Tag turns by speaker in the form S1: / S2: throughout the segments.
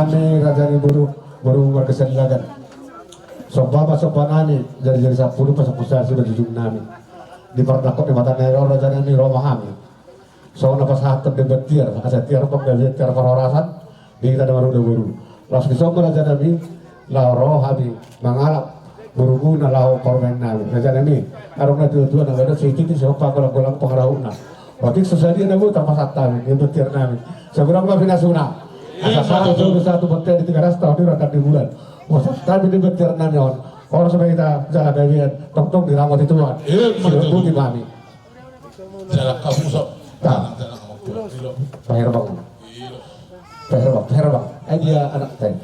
S1: nami rajani buru berkesenjangan. Sopa nami jadi 10 pasal pusat sudah jujur nami. Di pardakot di mata nero rajani ini romahami. So napas hatem di betir, asa tiar pembelit tiar parorasan di kita baru buru. Las kisoma rajani la roh habi mangalap buru na lau korban nami. Rajani arung na tuan ada sedikit sopa golang pengarahuna. Waktu sesaji na bu tanpa satami di betir nami. Segera nggak pinasuna. Asa satu betir di 300 tahun di rata di bulan. Masa tapi di betir nami orang sampai kita jalan bagian tok di rawat itu kan. Sudah bukti kami.
S2: Jalan kamu sok.
S1: Herbang. Dia anak saya.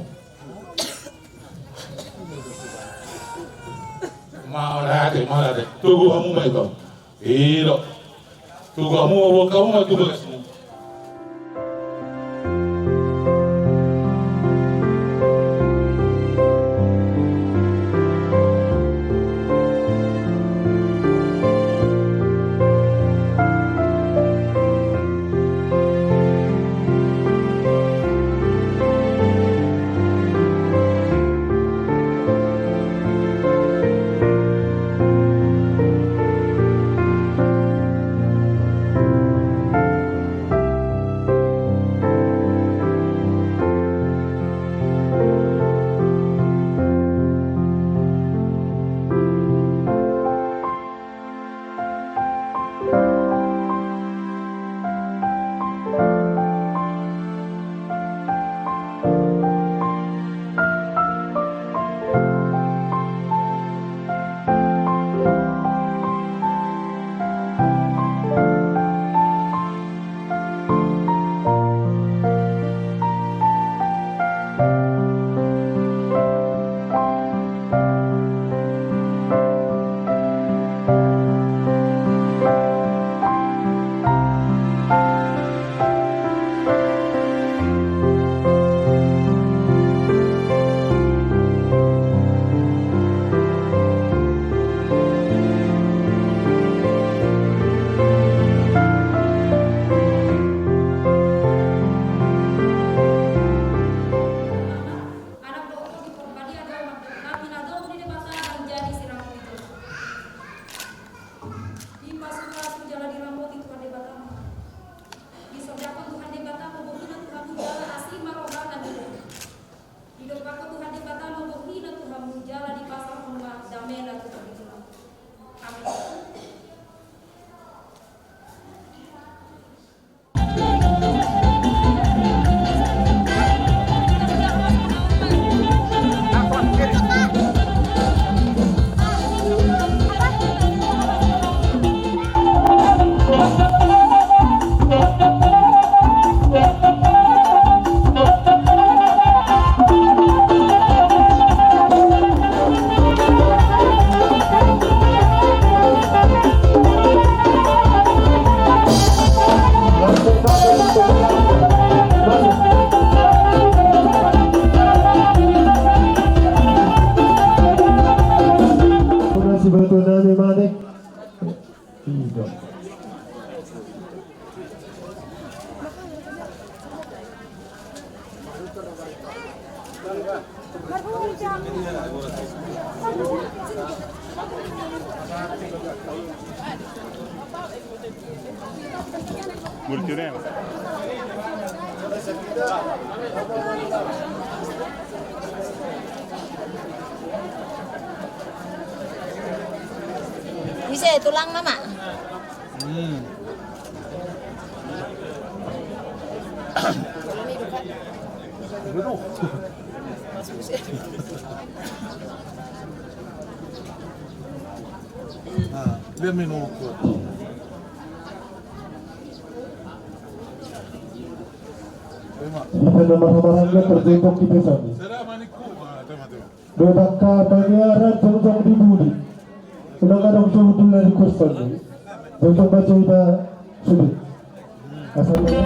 S2: Malah deh. Tunggu kamu mai kau. Iya. Tunggu kamu mai tunggu kasih.
S3: Bisa tulang mama.
S2: Biar minum aku.
S4: Di nomor-nomornya terjebak di desa ini. Bedaka penyiaran jong-jong di budi. Kadang-kadang jong-jong dari kustan ini. Jong-jong baca kita sudah. Asalnya.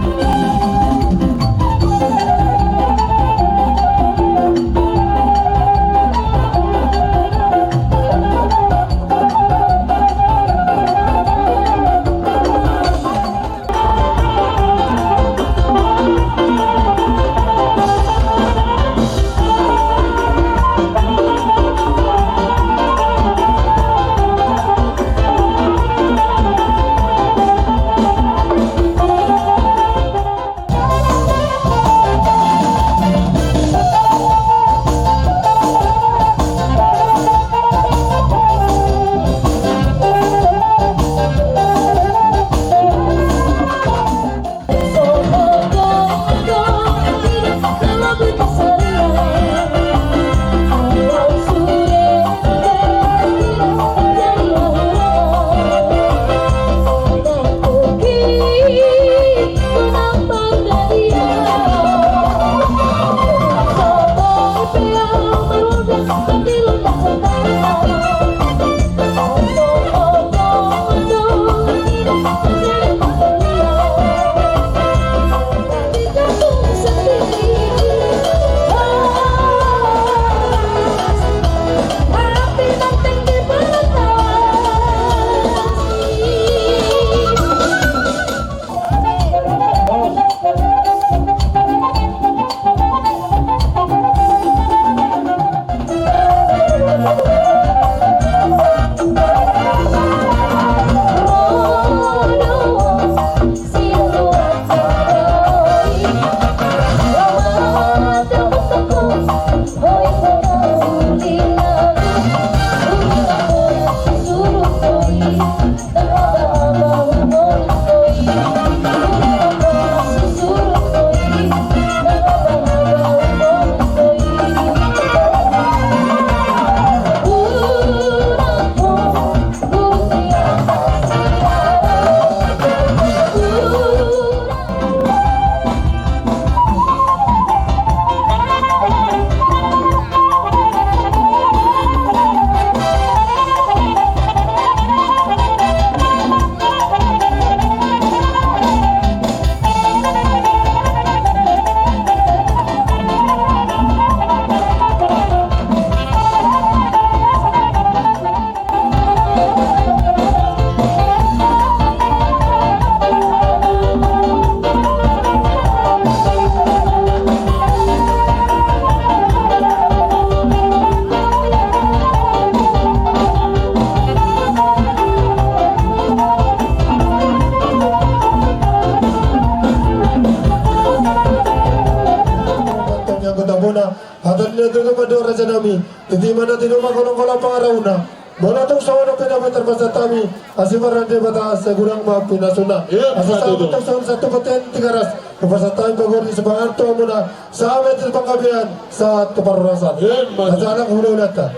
S4: muna hatan na ito kamadora sa nami hindi man natin umakulong-kulong pangarauna muna itong sa unang pinapitar pa sa tami asimaran di bataas sa gurang mga pinasuna asa sa utang sa tupaten tigaras kapasa tayong pagordi sa panganto muna sa amin at pangkabihan sa tuparurasan at sa anak hululat ka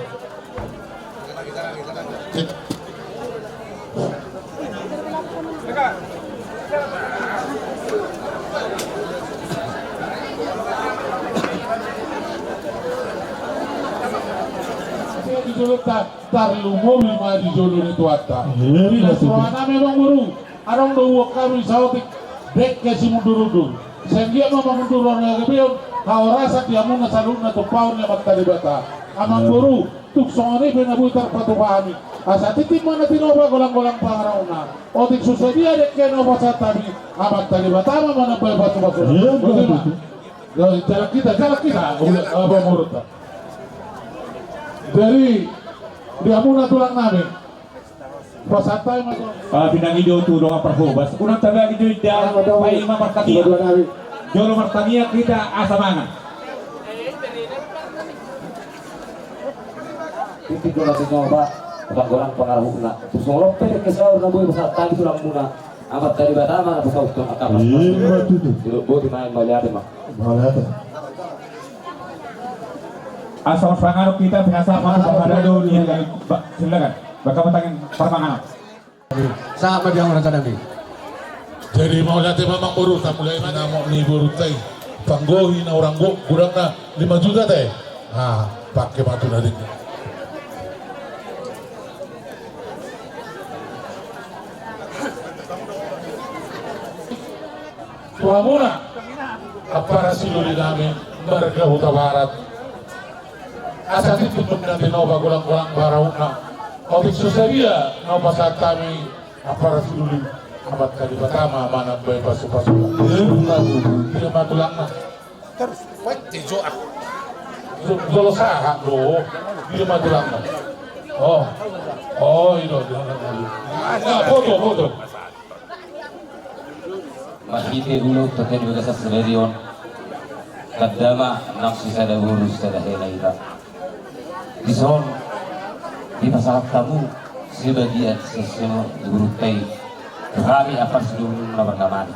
S2: Dijuluk tarlu mobil mah dijuluk itu atta. Bila suara memang buru, arong dua kami sautik dek kasi mundur-mundur. Sehingga mama mundur orang kebion, kau rasa dia mau nasalun na tupaun yang matali bata. Amang buru, tuk songani benabutar patu pahami. Asa titik mana tinoba golang-golang pangarauna. Otik susadia dek keno pasat tadi, amat tali bata mana boleh batu-batu. Jalan kita, abang murut. Dari dia muna tulang namin pasatay
S5: pinang ido tulong ang perhubas unang tabi ido ida may mamarkatiya jolo martaniya kita asamangan
S6: titik ko natin ba pagorang pangarap na susulok pero kesaur na buhay pasatay tulang muna amat tadi batama na pasaw ito akapas buti main malyari mah
S5: asal pangarap kita pinasama pada do niya silakan baka matangin permanganap
S1: Sama dia orang tadi.
S2: Jadi mau latih memang buru tak mulai mana mau ni buru tay panggohi na orang go kurang na 5 juta teh pakai batu dari Tuamuna apa siluli namin Marga Huta Barat asa titipun nanti nova gulang-gulang barauna obik susabia no pasat kami apa siluli amat kali pertama mana bayi pasu-pasu dia matulang na terus wajib joak jolo sahak do dia matulang na oh itu foto
S6: Mahiti ulo token juga sa Severion kadama nafsi sada urus sada helaira dison di masalah kamu sebagian sesuatu diurutai kami apa sebelum naman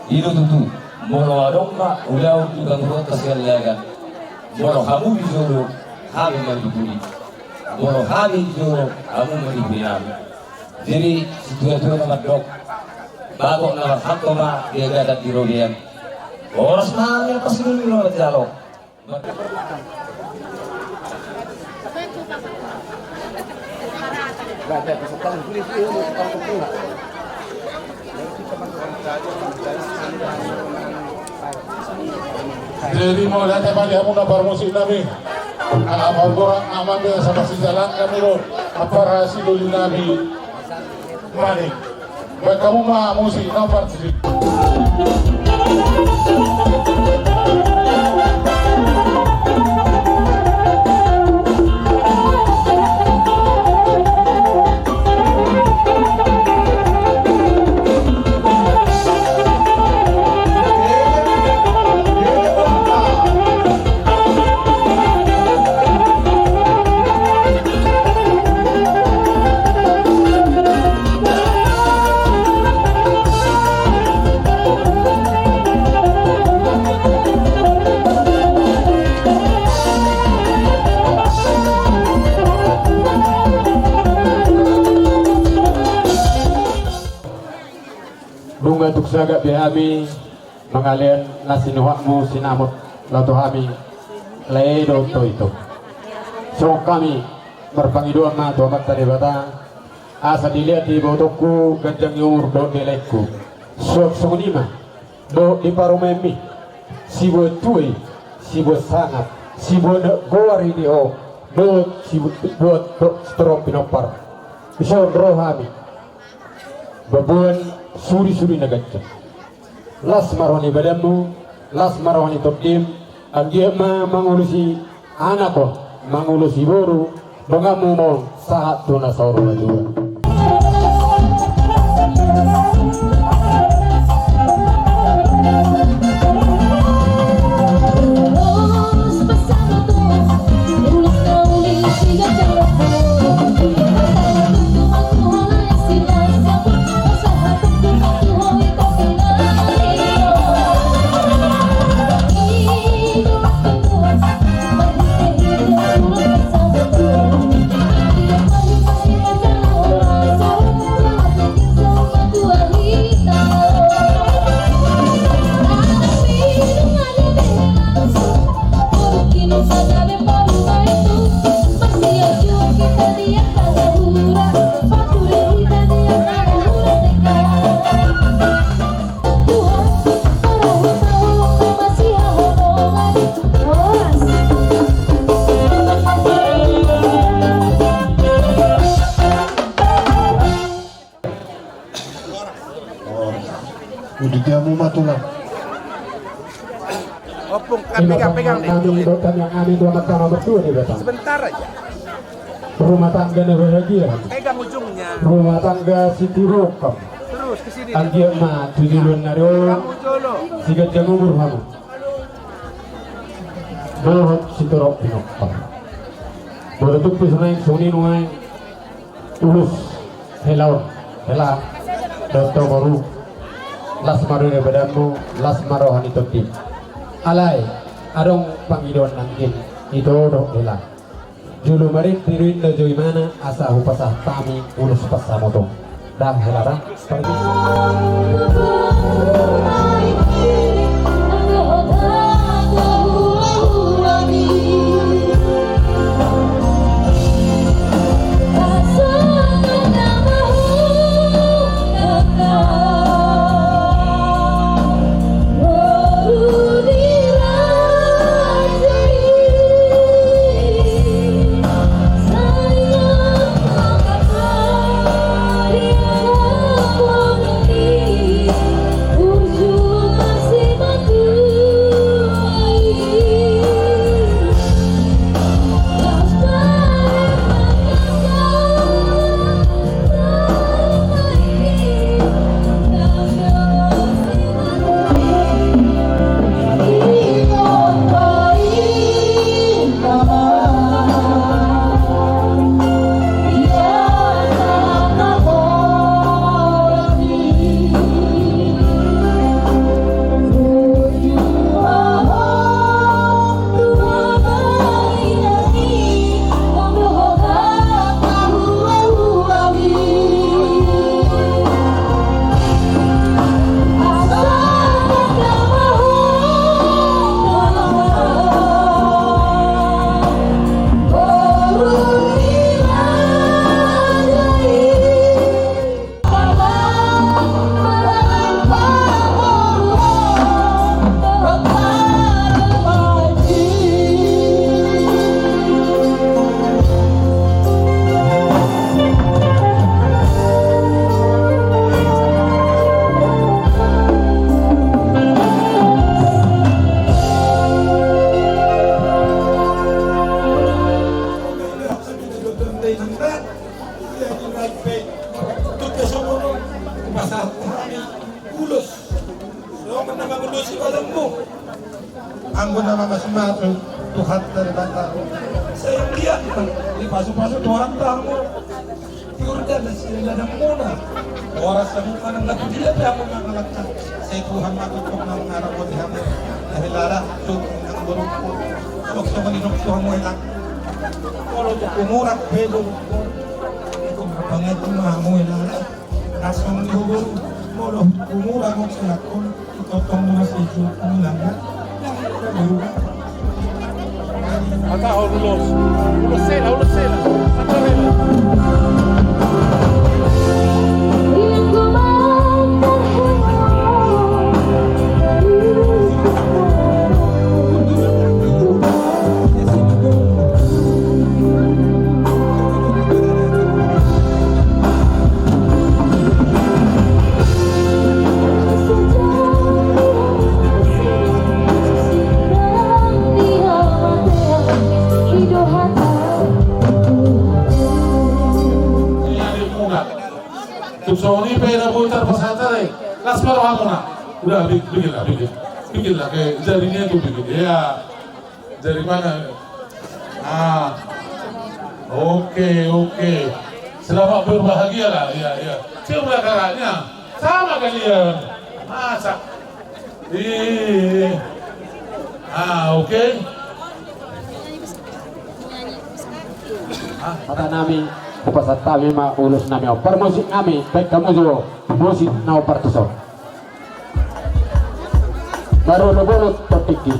S6: itu tuh molo adongma ulau juga ngurut keseliagan molo kamu disuruh kami mendibuli molo kami disuruh kamu mendibuli jadi situasi nama dok bago na hakto ma dia gadat di rodian oras na yang pasti dulu na jalo
S2: jadi mau lihat apa dia mau nabar musik nabi apa orang aman dia sama si jalan kami lo apa rahasia dulu nabi manik baik kamu mah musik nabar sih
S7: bunga tuksaga bihami mangalian nasinuhakmu sinamut latuhami leido to itu so kami berpangiduan na tuamat tadi bata asa dilihat di botoku ganjang yur do nilaiku suap sungunima do di parumemi si buat tuai si buat sangat si buat gowar ini do si buat strong pinopar bisa rohami babun suri-suri nagacca las maroni badamu las maroni tokim anggia ma mangulusi anako mangulusi boru bangamu mo saat tuna sauru najua
S4: rumah tulang.
S8: Opung, pegang nih.
S7: Kami dokter yang kami dua sama berdua nih datang.
S8: Sebentar aja.
S7: Rumah tangga bahagia.
S8: Pegang ujungnya.
S7: Rumah tangga Siti Rokam.
S8: Terus ke sini.
S7: Anjir mah tujuan nario.
S8: Kamu jolo.
S7: Sigat jamu berhamu. Mahot Siti Rokam. Beratuk pisnaik suni nuai. Ulus helaun hela dokter baru las maru ne badamu las marohani toti alai arong pangidon nangkin itu dok hela julu marin tiruin do joy mana asa upasah tami ulus pasamoto dah hela dah pergi
S4: Anggun nama masing-masing Tuhan dari bantah. Saya lihat di pasu-pasu Tuhan tamu. Tiurda dan sila dan muna. Oras sa mukha ng lapidila na ako makalagtan. Sa Tuhan matutok ng araw ko di hamo. Dahil lara, tutok ng buruk ko. Huwag sa maninok Tuhan mo ilang. Kolo to kumurak, pedo ko. Kung pangit ko mahamo ilara. Rasa mo nihuguro. Molo, kumurak mo sa lakon. Itotong mo sa ito. Kumulang na.
S2: Acá, ulos cela, Santa Vela. Sony pera putar pesantren, las marohamuna, udah bikin lah kayak jarinya tuh bikin, ya dari mana? Oke, selamat berbahagia lah, ya. Cium kakaknya, sama kalian, masa? Oke.
S7: Kata nami pasat kami ma ulus nami per musik kami baik kamu jo musik nau partuso baru lebolot topiki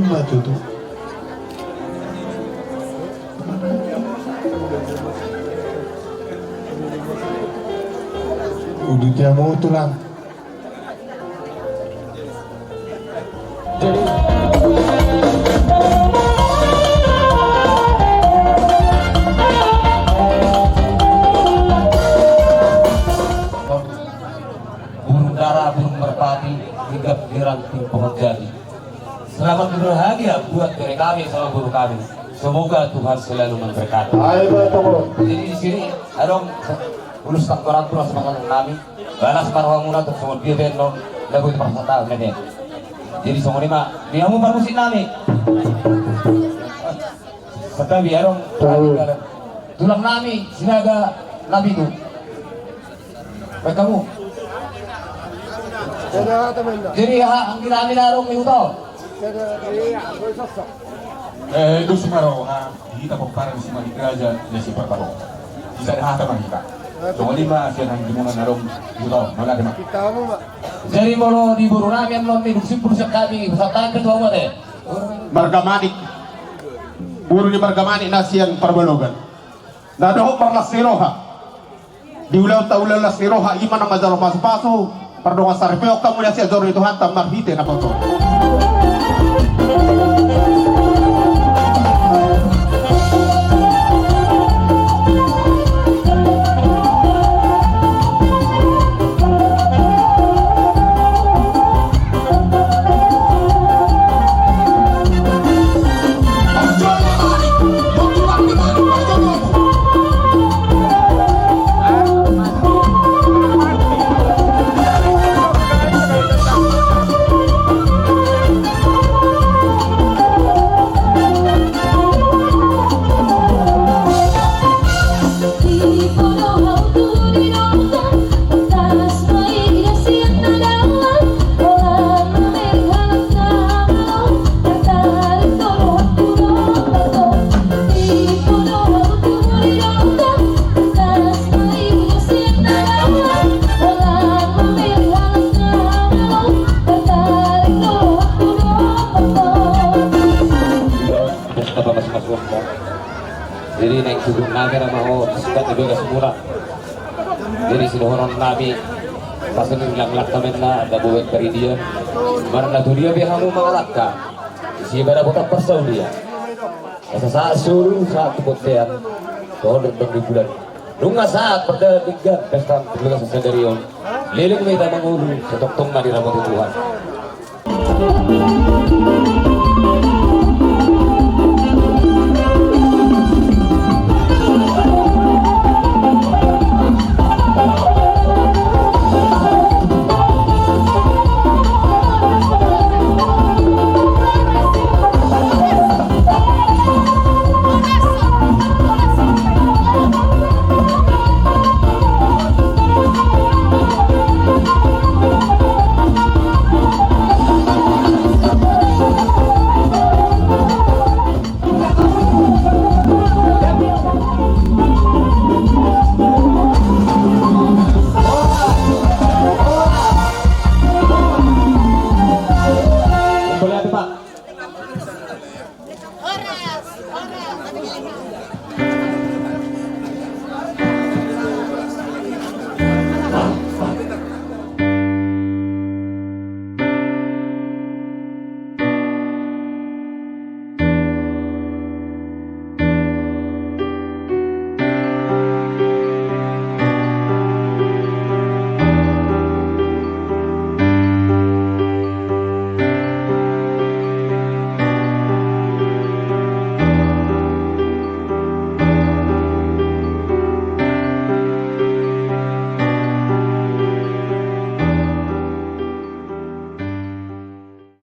S4: maju tuh. Udah dia mau tulang.
S6: Burung dara, burung merpati, hinggap di ranting pohon jati. Selamat berbahagia buat dari kami sama guru kami. Semoga Tuhan selalu memberkati. Jadi di sini ada ulus tak orang tua sama kami. Balas parwamuna untuk semua dia benon lagu itu pasal tahu nih. Jadi semua ini mak dia mau musik nami. Tetapi arong tulang nami sinaga nabi itu. Baik kamu. Jadi ang ginamit arong minuto.
S5: Itu semaro kita kumparan si Malikraja dan si Pertaro. Bisa dihataman kita. Soalnya lima siya nang gimunan narong ito, wala di mak.
S6: Jadi mau di buru namin mau tidur kami bersama kedua mo deh.
S7: Margamanik. Buru ni Margamanik na siyang Parbalugan. Nadaho parlas ni Roha. Di ulaw las ni Roha iman ang mazalo paso-paso. Pardongan sa repeo kamu na siya zoro ito hantam marhite na po to.
S6: Jadi naik turun namin ang mga sukat na bigas mura. Jadi sinuhuron namin pasan nilang kami na dabuwet peridian. Marna tulia bihamu mga lakka. Siya na butak pasaw niya. Sa saat suruh saat kepotean tohon ng bulan. Nung nga saat pada tinggal pesta bigas sa Sadarion. Liling may tamang ulo sa toktong na dinamot Tuhan.